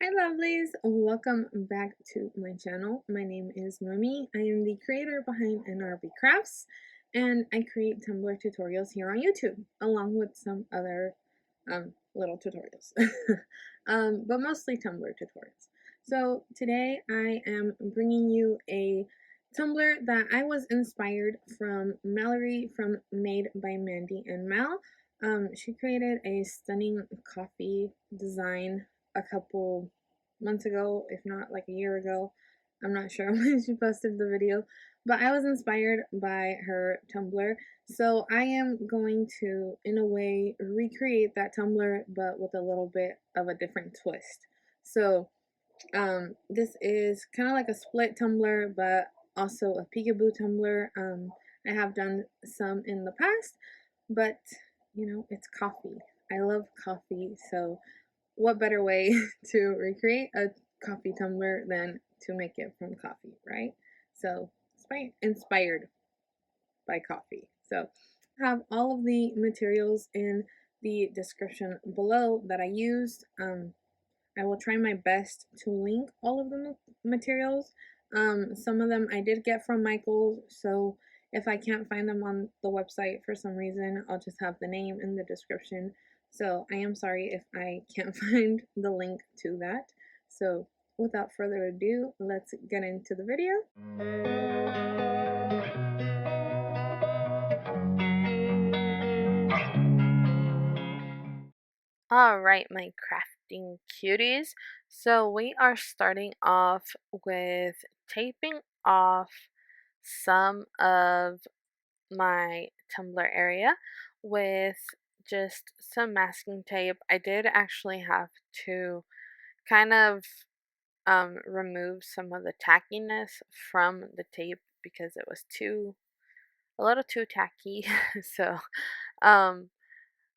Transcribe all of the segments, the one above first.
Hi lovelies, welcome back to my channel. My name is Noemi. I am the creator behind n.r.b crafts and I create tumbler tutorials here on YouTube along with some other little tutorials, but mostly tumbler tutorials. So today I am bringing you a tumbler that I was inspired from Mallory from Made by Mandy and Mal. She created a stunning coffee design a couple months ago, if not like a year ago. I'm not sure when she posted the video, but I was inspired by her tumbler. So I am going to, in a way, recreate that tumbler, but with a little bit of a different twist. So this is kind of like a split tumbler, but also a peekaboo tumbler. I have done some in the past, but it's coffee. I love coffee, so what better way to recreate a coffee tumbler than to make it from coffee, right? So, inspired by coffee. So, I have all of the materials in the description below that I used. I will try my best to link all of the materials. Some of them I did get from Michael's, so if I can't find them on the website for some reason, I'll just have the name in the description. So I am sorry if I can't find the link to that. So without further ado, let's get into the video. Alright, my crafting cuties. So we are starting off with taping off some of my tumbler area with just some masking tape. I did actually have to kind of remove some of the tackiness from the tape because it was a little too tacky. So um,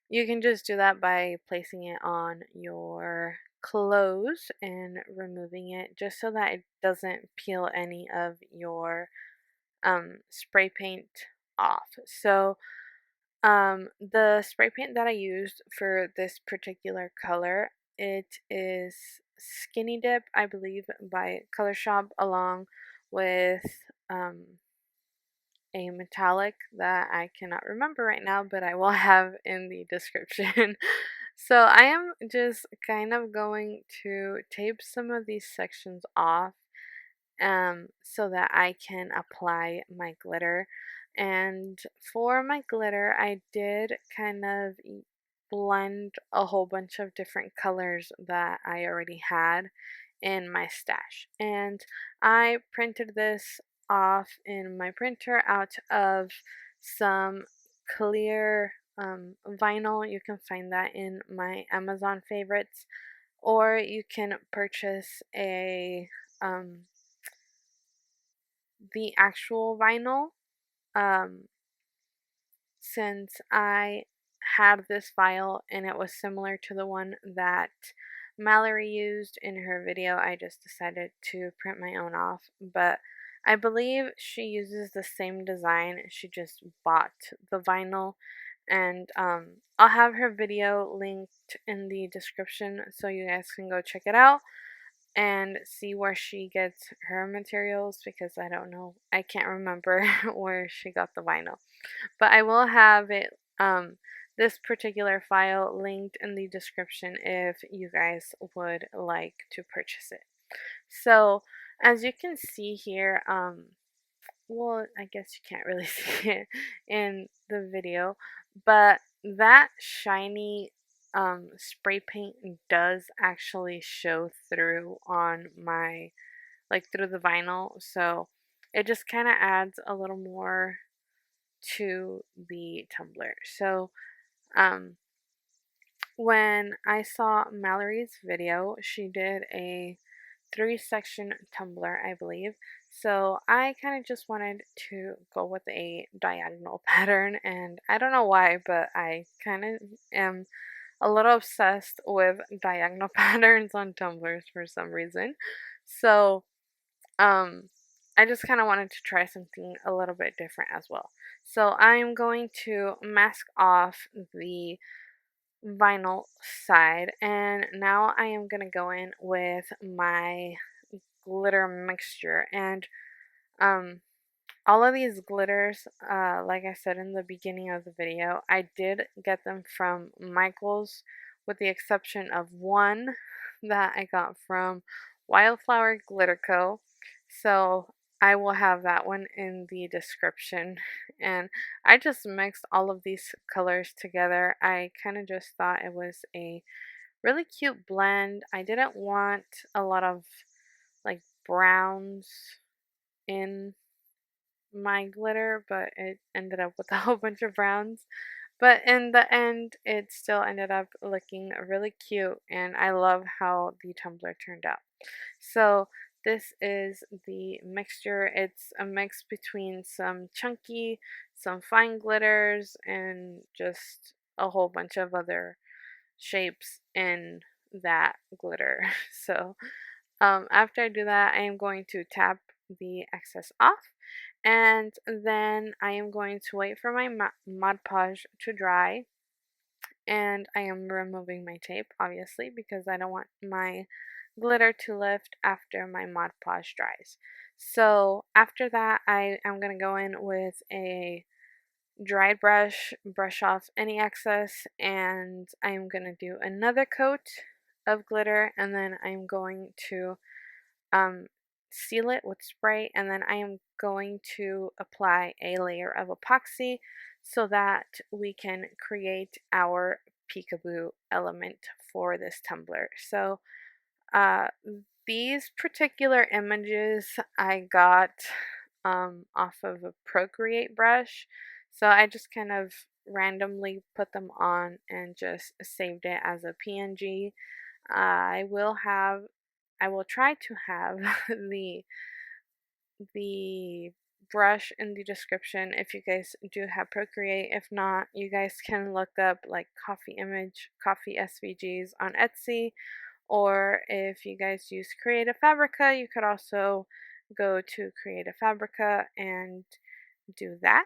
you can just do that by placing it on your clothes and removing it just so that it doesn't peel any of your spray paint off. So the spray paint that I used for this particular color, it is Skinny Dip, I believe, by Color Shop, along with a metallic that I cannot remember right now, but I will have in the description. So I am just kind of going to tape some of these sections off so that I can apply my glitter. And for my glitter, I did kind of blend a whole bunch of different colors that I already had in my stash. And I printed this off in my printer out of some clear vinyl. You can find that in my Amazon favorites, or you can purchase the actual vinyl. Um, since I had this file and it was similar to the one that Mallory used in her video, I just decided to print my own off. But I believe she uses the same design, she just bought the vinyl. And I'll have her video linked in the description so you guys can go check it out and see where she gets her materials, because I don't know, I can't remember where she got the vinyl. But I will have it, this particular file linked in the description if you guys would like to purchase it. So as you can see here, well, I guess you can't really see it in the video, but that shiny spray paint does actually show through on my, like, through the vinyl. So it just kind of adds a little more to the tumbler. So um, when I saw Mallory's video, she did a 3-section tumbler, I believe. So I kind of just wanted to go with a diagonal pattern, and I don't know why, but I kind of am a little obsessed with diagonal patterns on tumblers for some reason. So um, I just kind of wanted to try something a little bit different as well. So I'm going to mask off the vinyl side, and now I am gonna go in with my glitter mixture. And um all of these glitters, like I said in the beginning of the video, I did get them from Michael's, with the exception of one that I got from Wildflower Glitter Co. So I will have that one in the description. And I just mixed all of these colors together. I kind of just thought it was a really cute blend. I didn't want a lot of like browns in my glitter, but it ended up with a whole bunch of browns. But in the end, it still ended up looking really cute, and I love how the tumbler turned out. So this is the mixture. It's a mix between some chunky, some fine glitters, and just a whole bunch of other shapes in that glitter. So after I do that, I am going to tap the excess off, and then I am going to wait for my Mod Podge to dry, and I am removing my tape, obviously, because I don't want my glitter to lift after my Mod Podge dries. So after that, I am going to go in with a dried brush off any excess, and I'm going to do another coat of glitter, and then I'm going to um, seal it with spray, and then I am going to apply a layer of epoxy so that we can create our peekaboo element for this tumbler. So uh, these particular images I got off of a Procreate brush, so I just kind of randomly put them on and just saved it as a PNG. I will have I will try to have the brush in the description if you guys do have Procreate. If not, you guys can look up like coffee SVGs on Etsy, or if you guys use Creative Fabrica, you could also go to Creative Fabrica and do that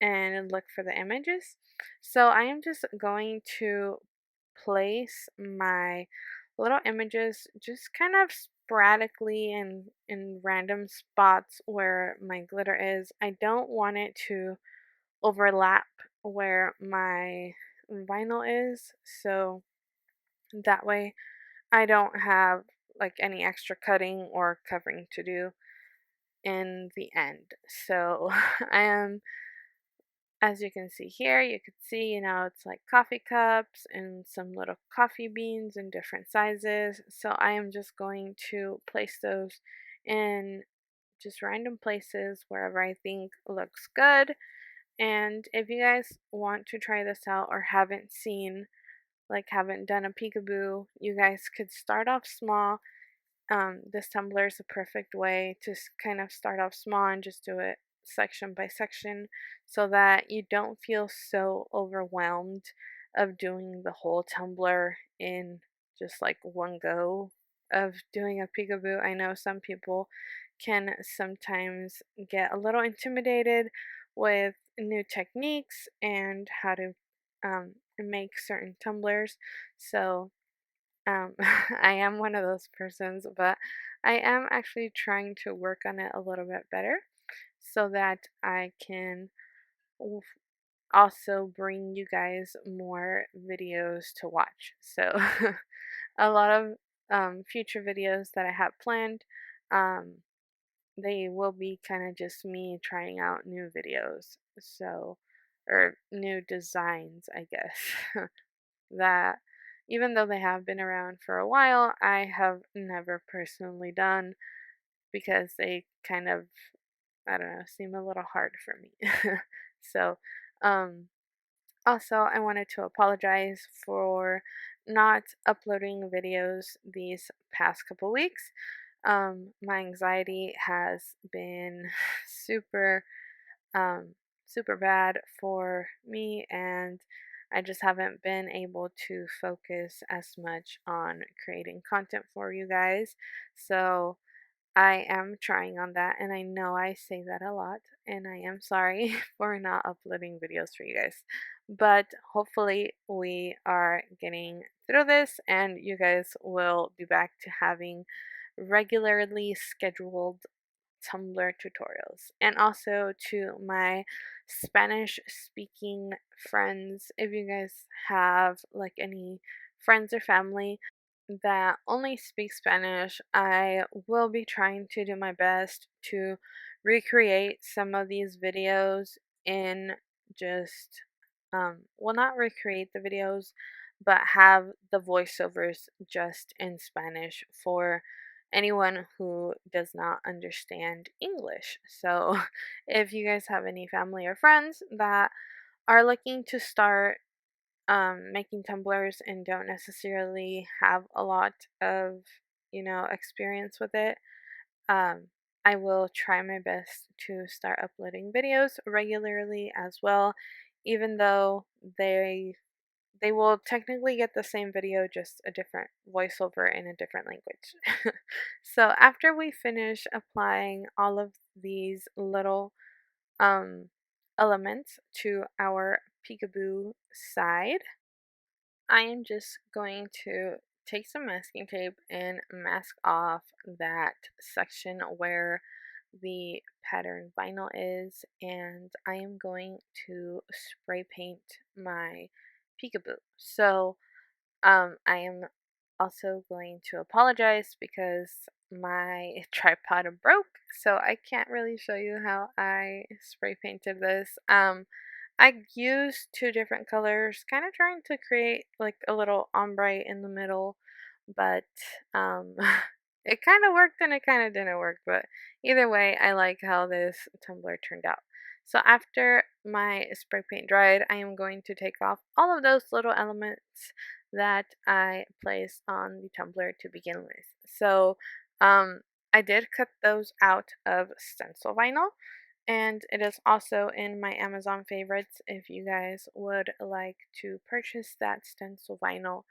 and look for the images. So I am just going to place my little images just kind of sporadically in random spots where my glitter is. I don't want it to overlap where my vinyl is, so that way I don't have like any extra cutting or covering to do in the end. So I am, as you can see here, you can see, it's like coffee cups and some little coffee beans in different sizes. So I am just going to place those in just random places wherever I think looks good. And if you guys want to try this out or haven't done a peekaboo, you guys could start off small. This tumbler is a perfect way to kind of start off small and just do it section by section so that you don't feel so overwhelmed of doing the whole tumbler in just like one go of doing a peekaboo. I know some people can sometimes get a little intimidated with new techniques and how to make certain tumblers. So I am one of those persons, but I am actually trying to work on it a little bit better so that I can also bring you guys more videos to watch. So, a lot of future videos that I have planned, um, they will be kind of just me trying out new videos. So, or new designs, I guess. That even though they have been around for a while, I have never personally done because they kind of, I don't know, seem a little hard for me. So, um, also, I wanted to apologize for not uploading videos these past couple weeks. My anxiety has been super um, super bad for me, and I just haven't been able to focus as much on creating content for you guys. So I am trying on that, and I know I say that a lot, and I am sorry for not uploading videos for you guys. But hopefully, we are getting through this, and you guys will be back to having regularly scheduled Tumblr tutorials. And also to my Spanish speaking friends, if you guys have like any friends or family that only speak Spanish, I will be trying to do my best to recreate some of these videos in just well, not recreate the videos, but have the voiceovers just in Spanish for anyone who does not understand English. So, if you guys have any family or friends that are looking to start making tumblers and don't necessarily have a lot of, experience with it, um, I will try my best to start uploading videos regularly as well, even though they will technically get the same video, just a different voiceover in a different language. So after we finish applying all of these little um, elements to our peekaboo side, I am just going to take some masking tape and mask off that section where the pattern vinyl is, and I am going to spray paint my peekaboo. So I am also going to apologize because my tripod broke, so I can't really show you how I spray painted this. I used two different colors, kind of trying to create like a little ombre in the middle, but um, it kind of worked and it kind of didn't work. But either way, I like how this tumbler turned out. So after my spray paint dried, I am going to take off all of those little elements that I placed on the tumbler to begin with. So um, I did cut those out of stencil vinyl, and it is also in my Amazon favorites if you guys would like to purchase that stencil vinyl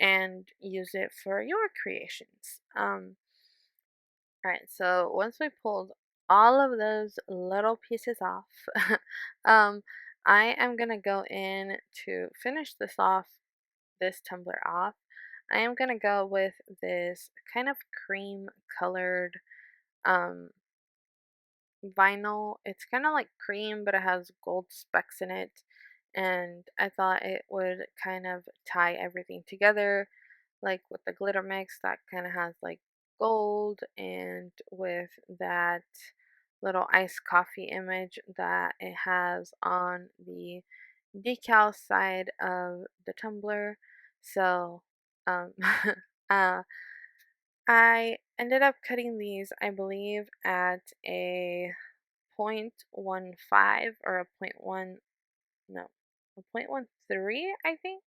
and use it for your creations. Alright, so once we pulled all of those little pieces off, um, I am gonna go in to finish this tumbler off. I am gonna go with this kind of cream colored um, vinyl. It's kind of like cream, but it has gold specks in it. And I thought it would kind of tie everything together, like with the glitter mix that kind of has like gold, and with that little iced coffee image that it has on the decal side of the tumbler. So, um, uh, I ended up cutting these, I believe, at a 0.15 or a point 0.1, no, a 0.13, I think.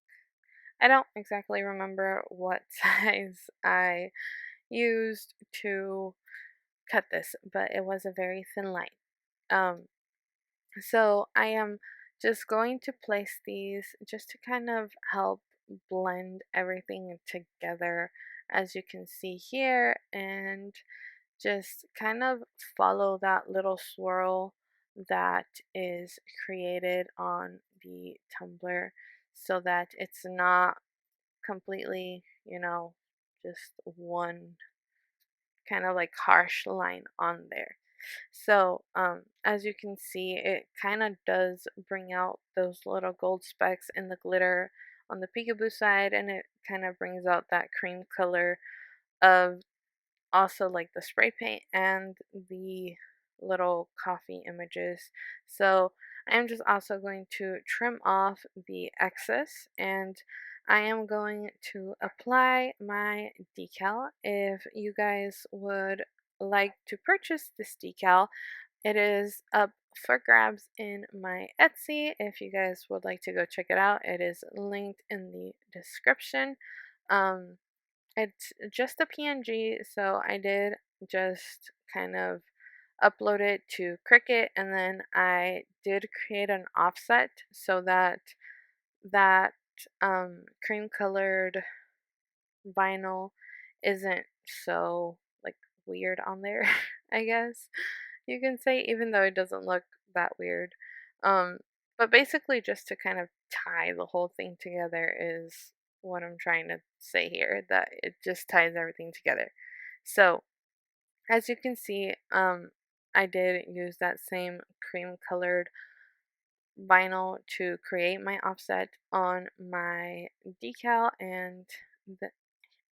I don't exactly remember what size I used to cut this, but it was a very thin line. Um, so I am just going to place these just to kind of help blend everything together, as you can see here, and just kind of follow that little swirl that is created on the tumbler so that it's not completely, just one kind of like harsh line on there. So, as you can see, it kind of does bring out those little gold specks in the glitter on the peekaboo side, and it kind of brings out that cream color of also like the spray paint and the little coffee images. So I'm just also going to trim off the excess, and I am going to apply my decal. If you guys would like to purchase this decal, it is up for grabs in my Etsy. If you guys would like to go check it out, it is linked in the description. Um, it's just a PNG, so I did just kind of upload it to Cricut, and then I did create an offset so that that cream colored vinyl isn't so like weird on there, I guess you can say, even though it doesn't look that weird. Um, but basically, just to kind of tie the whole thing together is what I'm trying to say here, that it just ties everything together. So, as you can see, I did use that same cream colored vinyl to create my offset on my decal, and the,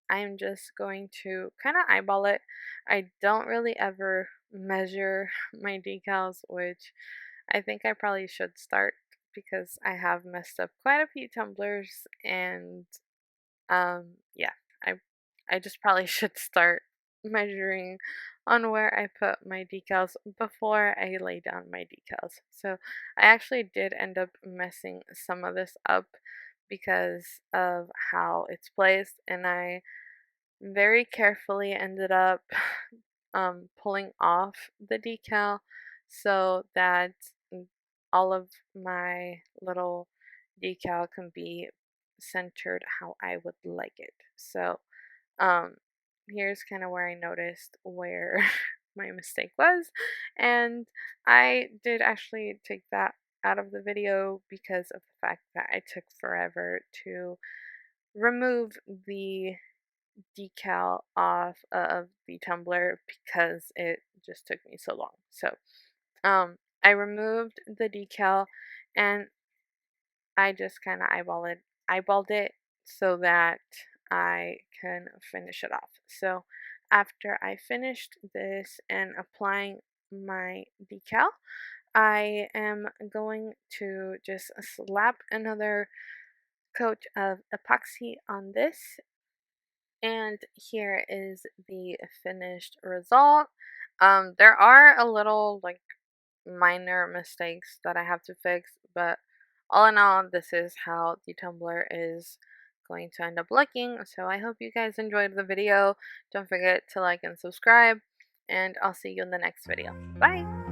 I'm just going to kind of eyeball it. I don't really ever measure my decals, which I think I probably should start because I have messed up quite a few tumblers, and yeah, I I just probably should start measuring on where I put my decals before I lay down my decals. So I actually did end up messing some of this up because of how it's placed, and I very carefully ended up pulling off the decal so that all of my little decal can be centered how I would like it. So um, here's kind of where I noticed where my mistake was, and I did actually take that out of the video because of the fact that I took forever to remove the decal off of the tumbler because it just took me so long. So, I removed the decal and I just kind of eyeballed it so that I can finish it off. So, after I finished this and applying my decal, I am going to just slap another coat of epoxy on this, and here is the finished result. There are a little like minor mistakes that I have to fix, but all in all, this is how the tumbler is going to end up looking. So I hope you guys enjoyed the video. Don't forget to like and subscribe, and I'll see you in the next video. Bye!